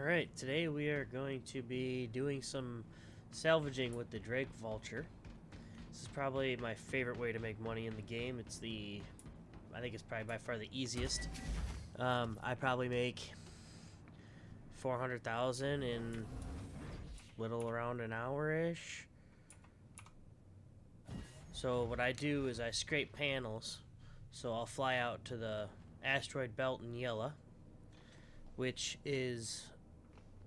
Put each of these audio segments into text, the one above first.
Alright, today we are going to be doing some salvaging with the Drake Vulture. This is probably my favorite way to make money in the game. I think it's probably by far the easiest. I probably make 400,000 in little around an hour-ish. So what I do is I scrape panels. So I'll fly out to the asteroid belt in Yella, which is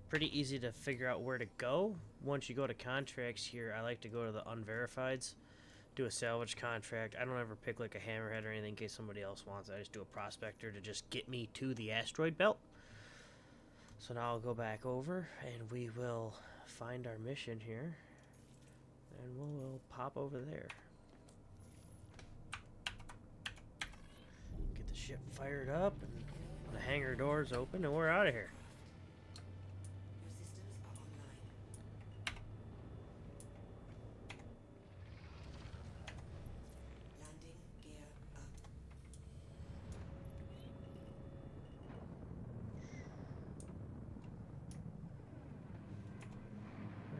pretty easy to figure out where to go. Once you go to contracts here, I like to go to the unverifieds, do a salvage contract. I don't ever pick like a hammerhead or anything in case somebody else wants it. I just do a prospector to just get me to the asteroid belt. So now I'll go back over and we will find our mission here and we'll pop over there. Get the ship fired up and the hangar doors open and we're out of here.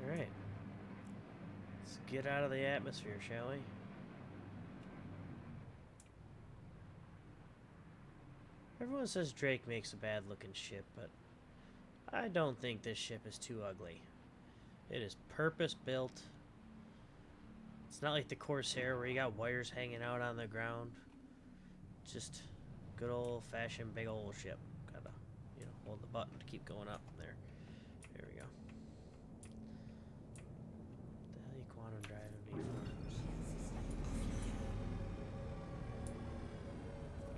Alright. Let's get out of the atmosphere, shall we? Everyone says Drake makes a bad looking ship, but I don't think this ship is too ugly. It is purpose built. It's not like the Corsair where you got wires hanging out on the ground. Just good old fashioned big old ship. Gotta, hold the button to keep going up there. There we go. What the hell are you quantum driving me for?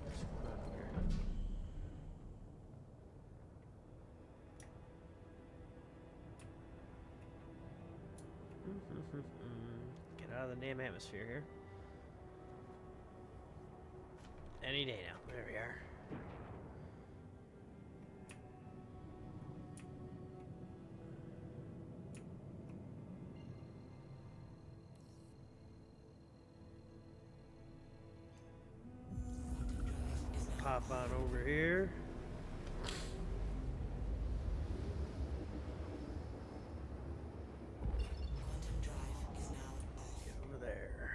What's going on over here? Get out of the damn atmosphere here. Any day now. There we are. Pop on over here. Get over there.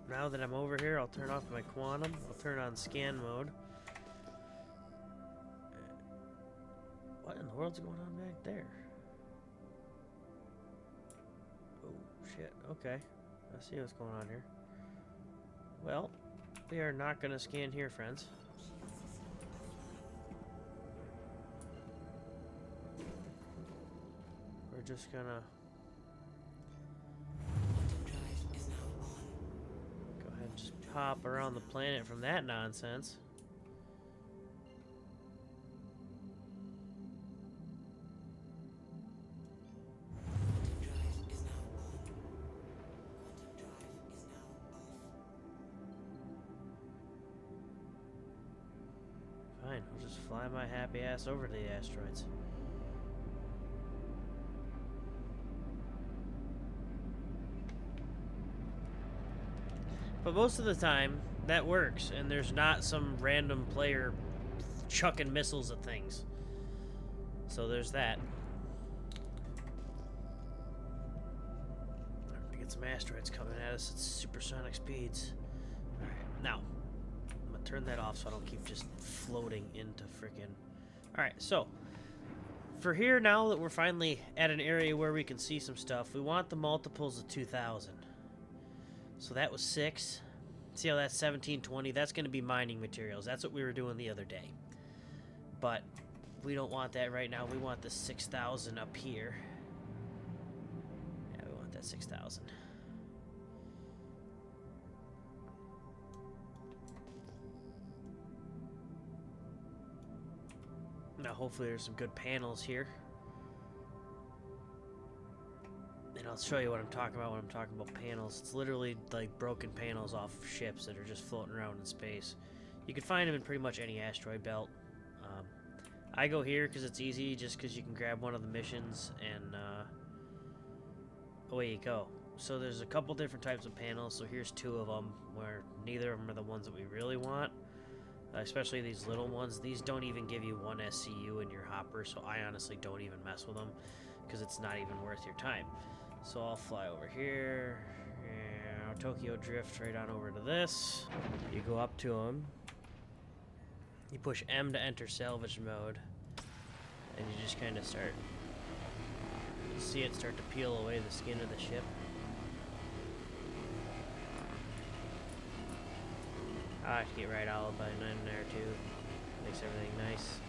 Now that I'm over here, I'll turn off my quantum. I'll turn on scan mode. What in the world's going on back there? Oh, shit. Okay. I see what's going on here. Well, we are not going to scan here, friends. We're just going to go ahead and just pop around the planet from that nonsense. Fine, I'll just fly my happy ass over to the asteroids. But most of the time, that works, and there's not some random player chucking missiles at things. So there's that. We get some asteroids coming at us at supersonic speeds. Alright, now, I'm gonna turn that off so I don't keep just floating into freaking... Alright, so, for here now that we're finally at an area where we can see some stuff, we want the multiples of 2,000. So that was 6. See how that's 1720? That's going to be mining materials. That's what we were doing the other day. But we don't want that right now. We want the 6,000 up here. Yeah, we want that 6,000. Now hopefully there's some good panels here. And I'll show you what I'm talking about when I'm talking about panels. It's literally like broken panels off of ships that are just floating around in space. You can find them in pretty much any asteroid belt. I go here because it's easy, just because you can grab one of the missions and away you go. So there's a couple different types of panels, so here's two of them, where neither of them are the ones that we really want. Especially these little ones. These don't even give you one SCU in your hopper, so I honestly don't even mess with them, because it's not even worth your time. So I'll fly over here, and Tokyo drift right on over to this. You go up to them, you push M to enter salvage mode, and you just kind of start, you see it start to peel away the skin of the ship. I have to get right out by 9 there too. Makes everything nice.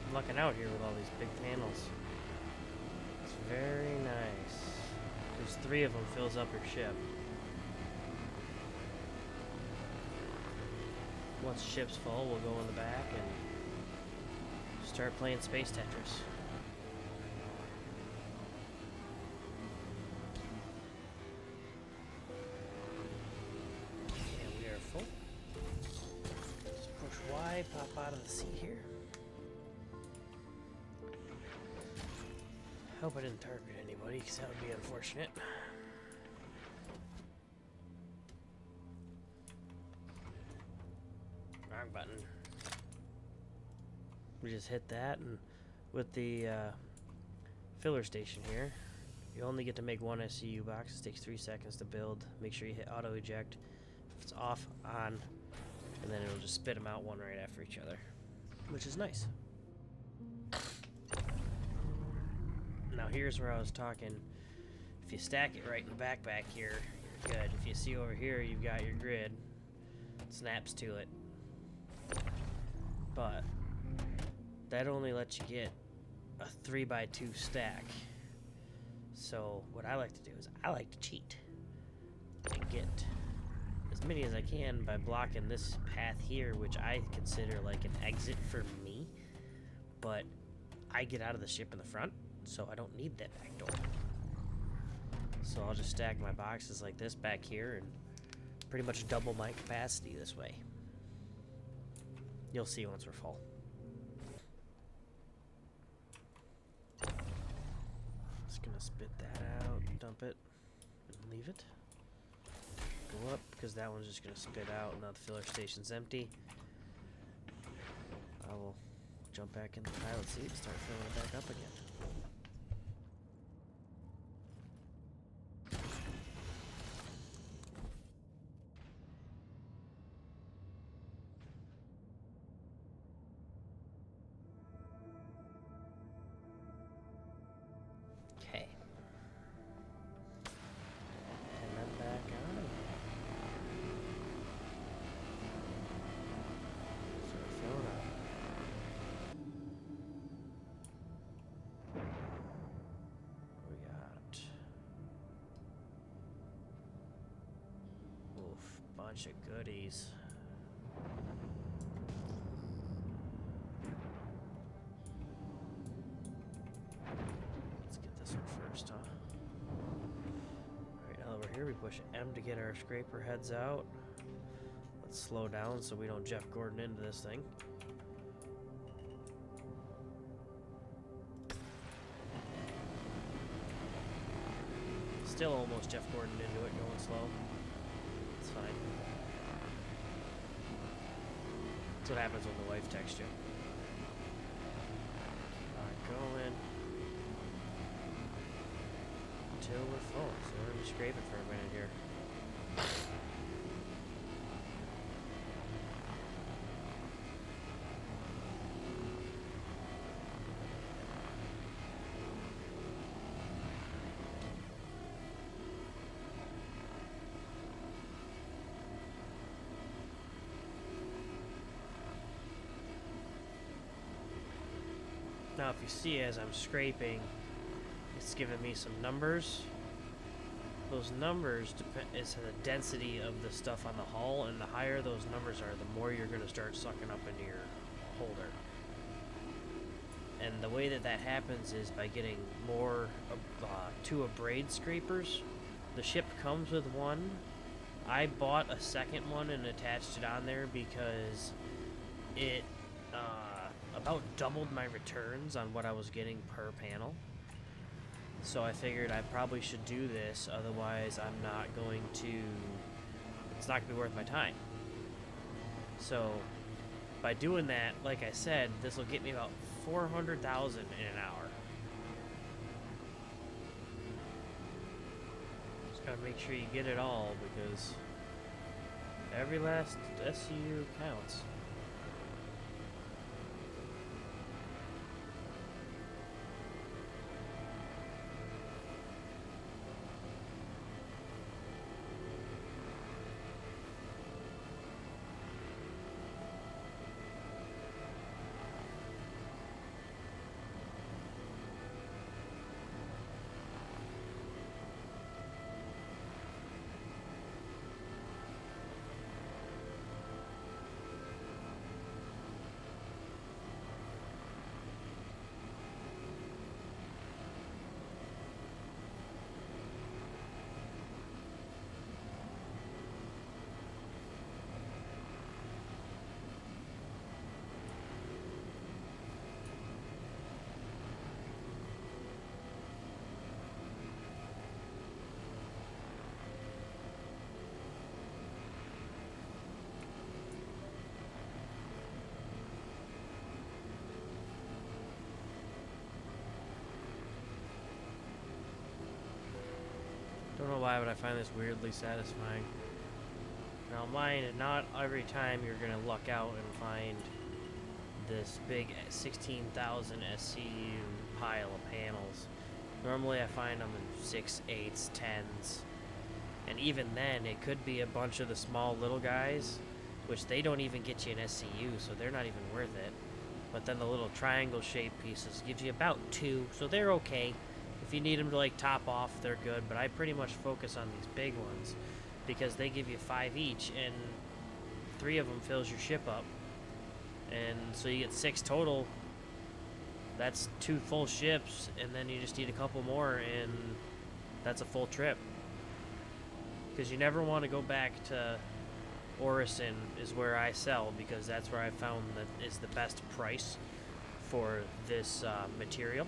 I'm lucking out here with all these big panels. It's very nice. There's 3 of them, fills up your ship. Once the ship's full, we'll go in the back and start playing Space Tetris. Pop out of the seat here. Hope I didn't target anybody, because that would be unfortunate. Wrong button. We just hit that, and with the filler station here, you only get to make 1 SCU box. It takes 3 seconds to build. Make sure you hit auto eject. If it's off, on. And then it'll just spit them out one right after each other, which is nice. Now here's where I was talking. If you stack it right in the back here, you're good. If you see over here, you've got your grid. It snaps to it. But that only lets you get a 3x2 stack. So what I like to do is I like to cheat and get as many as I can by blocking this path here, which I consider like an exit for me, but I get out of the ship in the front, so I don't need that back door. So I'll just stack my boxes like this back here and pretty much double my capacity this way. You'll see once we're full. Just gonna spit that out, dump it, and leave it. Go up, because that one's just going to spit out. Now the filler station's empty. I will jump back in the pilot seat and start filling it back up again. Okay. And then back on. Bunch of goodies. Let's get this one first, huh? Alright, now that we're here, we push M to get our scraper heads out. Let's slow down so we don't Jeff Gordon into this thing. Still almost Jeff Gordon into it, going slow. It's fine. That's what happens when the wife texts you. Keep on going. Until we're full. So we're going to be scraping for a minute here. Now if you see as I'm scraping, it's giving me some numbers. Those numbers is the density of the stuff on the hull, and the higher those numbers are, the more you're going to start sucking up into your holder. And the way that that happens is by getting more 2 abrade scrapers. The ship comes with one. I bought a second one and attached it on there because it about doubled my returns on what I was getting per panel. So I figured I probably should do this, otherwise I'm not going to, it's not going to be worth my time. So by doing that, like I said, this will get me about 400,000 in an hour. Just gotta make sure you get it all, because every last SCU counts. Don't know why, but I find this weirdly satisfying. Now mind, not every time you're gonna luck out and find this big 16,000 SCU pile of panels. Normally I find them in 6, 8s, 10s. And even then, it could be a bunch of the small little guys, which they don't even get you an SCU, so they're not even worth it. But then the little triangle-shaped pieces gives you about 2, so they're okay. If you need them to like top off, they're good, but I pretty much focus on these big ones because they give you 5 each, and 3 of them fills your ship up. And so you get 6 total. That's 2 full ships, and then you just need a couple more, and that's a full trip. Because you never want to go back to Orison is where I sell, because that's where I found that is the best price for this material.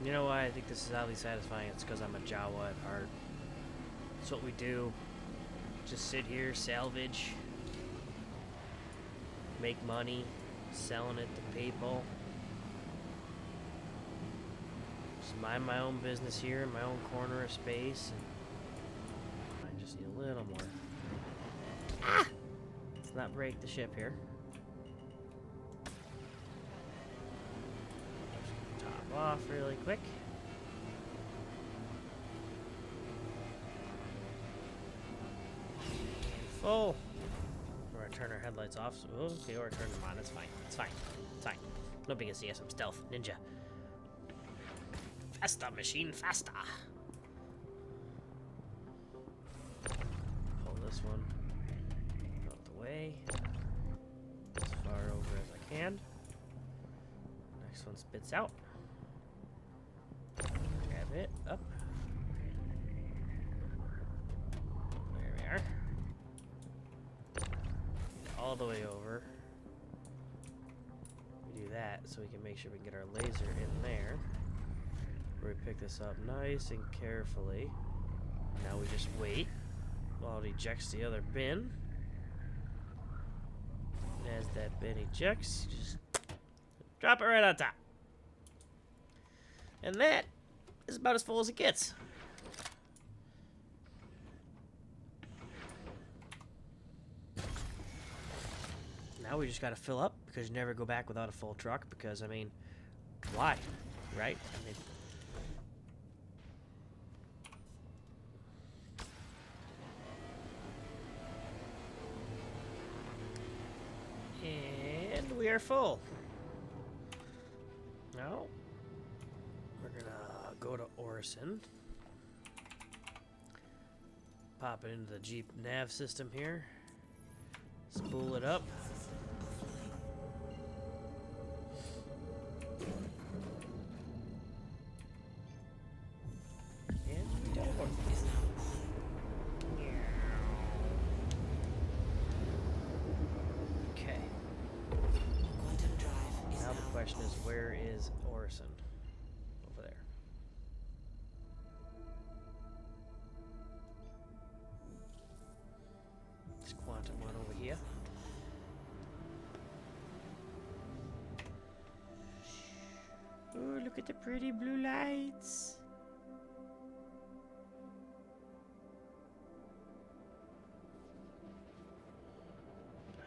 You know why I think this is oddly satisfying? It's because I'm a Jawa at heart. That's what we do. Just sit here, salvage, make money, selling it to people. Just mind my own business here in my own corner of space. And I just need a little more. Ah! Let's not break the ship here. Top off really quick. Full. Or I turn our headlights off. So, okay, or I turn them on. It's fine. It's fine. It's fine. No big deal. I'm stealth ninja. Faster, machine, faster. Pull this one out the way. As far over as I can. Next one spits out. Grab it up. There we are. All the way over. We do that so we can make sure we can get our laser in there. Where we pick this up nice and carefully. Now we just wait while it ejects the other bin. And as that bin ejects, just drop it right on top. And that is about as full as it gets. Now we just gotta fill up, because you never go back without a full truck, because, I mean, why? Right? I mean, and we are full. Now, we're gonna go to Orison. Pop it into the Jeep nav system here. Spool it up. And teleport. Okay. where is Orison? Over there. This quantum one over here. Oh, look at the pretty blue lights.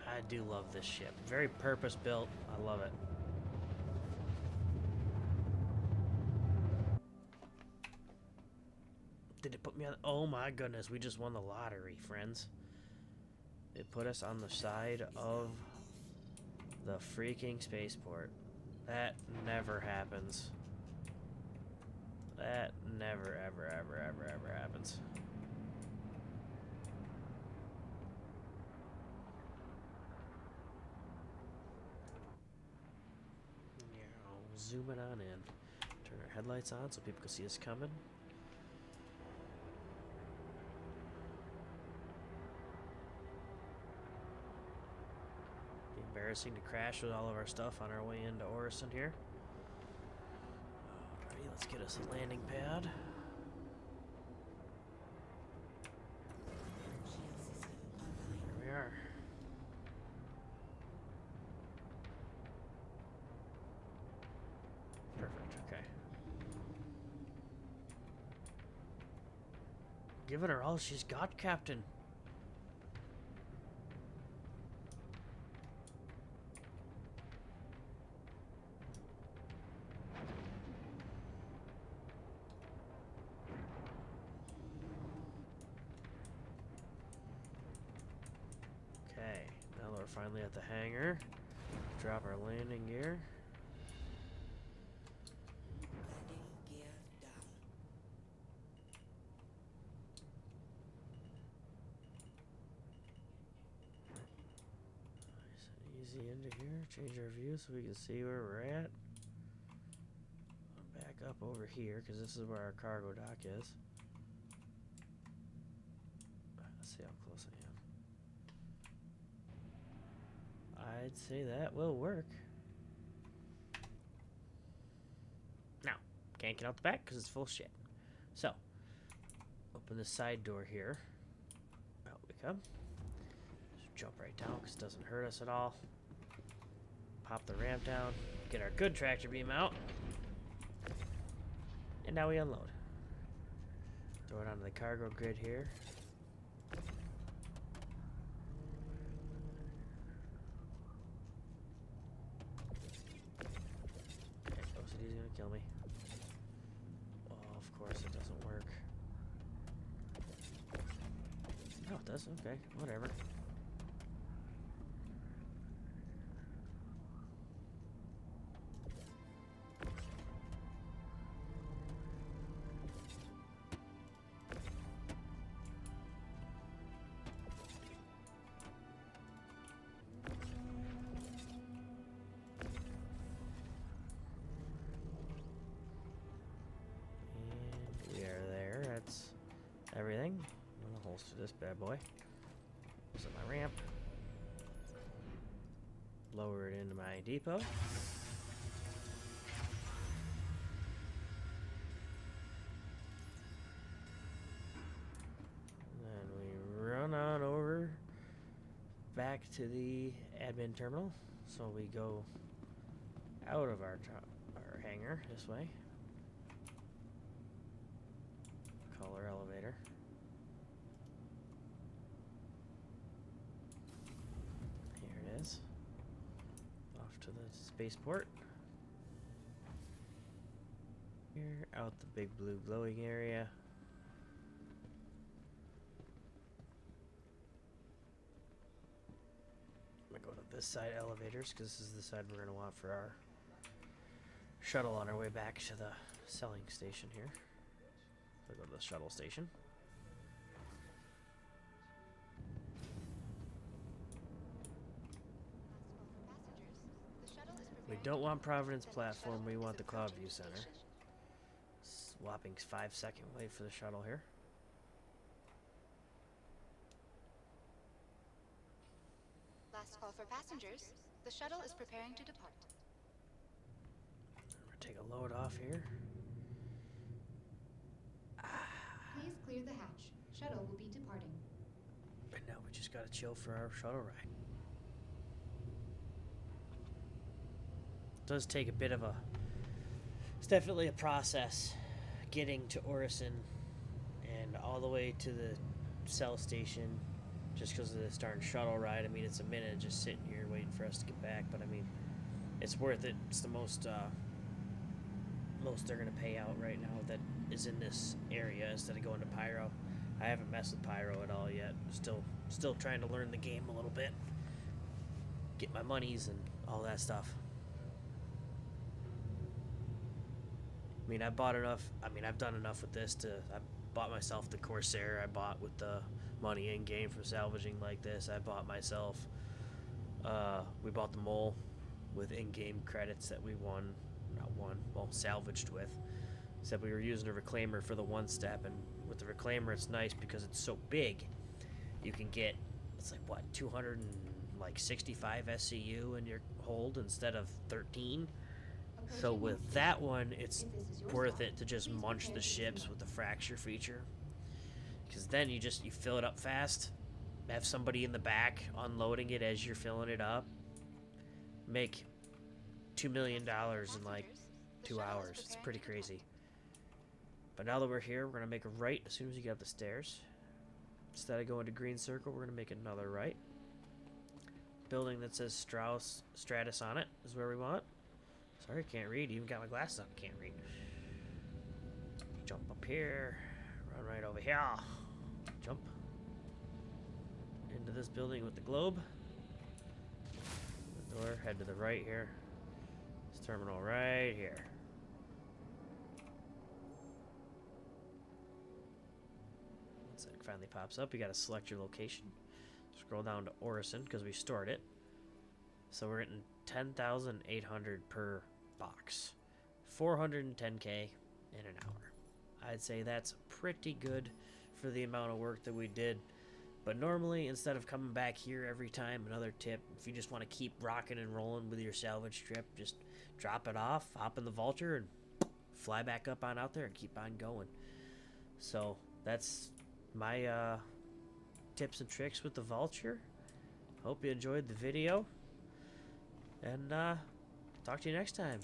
I do love this ship. Very purpose-built. I love it. Did it put me on? Oh my goodness, we just won the lottery, friends. It put us on the side of the freaking spaceport. That never happens. That never, ever, ever, ever, ever happens. Zoom it on in. Turn our headlights on so people can see us coming. Be embarrassing to crash with all of our stuff on our way into Orison here. Alrighty, let's get us a landing pad. Here we are. Perfect, okay. Give it her all she's got, Captain. Okay, now that we're finally at the hangar, drop our landing gear. Easy into here, change our view so we can see where we're at. Back up over here because this is where our cargo dock is. Let's see how close I am. I'd say that will work. Now, can't get out the back because it's full of shit. So, open the side door here. Out we come. Just jump right down because it doesn't hurt us at all. Pop the ramp down, get our good tractor beam out, and now we unload. Throw it onto the cargo grid here. Okay, OCD's gonna kill me. Oh, of course it doesn't work. Oh, it does? Okay, whatever. Everything. I'm gonna holster this bad boy. Set my ramp. Lower it into my depot. Then we run on over back to the admin terminal. So we go out of our hangar this way. Call our elevator. Here it is. Off to the spaceport. Here, out the big blue glowing area. I'm gonna go to this side elevators because this is the side we're gonna want for our shuttle on our way back to the selling station here. So go to the shuttle station. We don't want Providence platform, we want the Cloudview Center. Whopping 5-second wait for the shuttle here. Last call for passengers. The shuttle is preparing to depart. load off here. Please clear the hatch. Shuttle will be departing. And now we just gotta chill for our shuttle ride. It does take a bit of a... It's definitely a process getting to Orison and all the way to the cell station just because of this darn shuttle ride. I mean, it's a minute just sitting here waiting for us to get back, but I mean, it's worth it. It's the most they're gonna pay out right now that is in this area instead of going to Pyro. I haven't messed with Pyro at all yet. Still trying to learn the game a little bit, get my monies and all that stuff. I mean, I've done enough with this I bought myself the Corsair I bought with the money in game from salvaging like this. I bought myself, we bought the mole with in-game credits that we salvaged with. Said we were using a reclaimer for the one step, and with the reclaimer it's nice because it's so big. You can get, it's like what, 265 SCU in your hold instead of 13. So with that one, it's worth it to just munch the ships with the fracture feature, because then you fill it up fast, have somebody in the back unloading it as you're filling it up, make $2 million in like 2 hours. It's pretty crazy. But now that we're here, we're gonna make a right as soon as you get up the stairs. Instead of going to green circle, we're gonna make another right. Building that says Stratus on it is where we want. Sorry, can't read. Even got my glasses on, can't read. Jump up here, run right over here. Jump into this building with the globe. The door, head to the right here. This terminal right here. Once it finally pops up, you gotta select your location. Scroll down to Orison because we stored it. So we're getting 10,800 per box, 410k in an hour. I'd say that's pretty good for the amount of work that we did. But normally, instead of coming back here every time, another tip, if you just want to keep rocking and rolling with your salvage trip, just drop it off, hop in the Vulture, and fly back up on out there and keep on going. So that's my tips and tricks with the Vulture. Hope you enjoyed the video, and talk to you next time.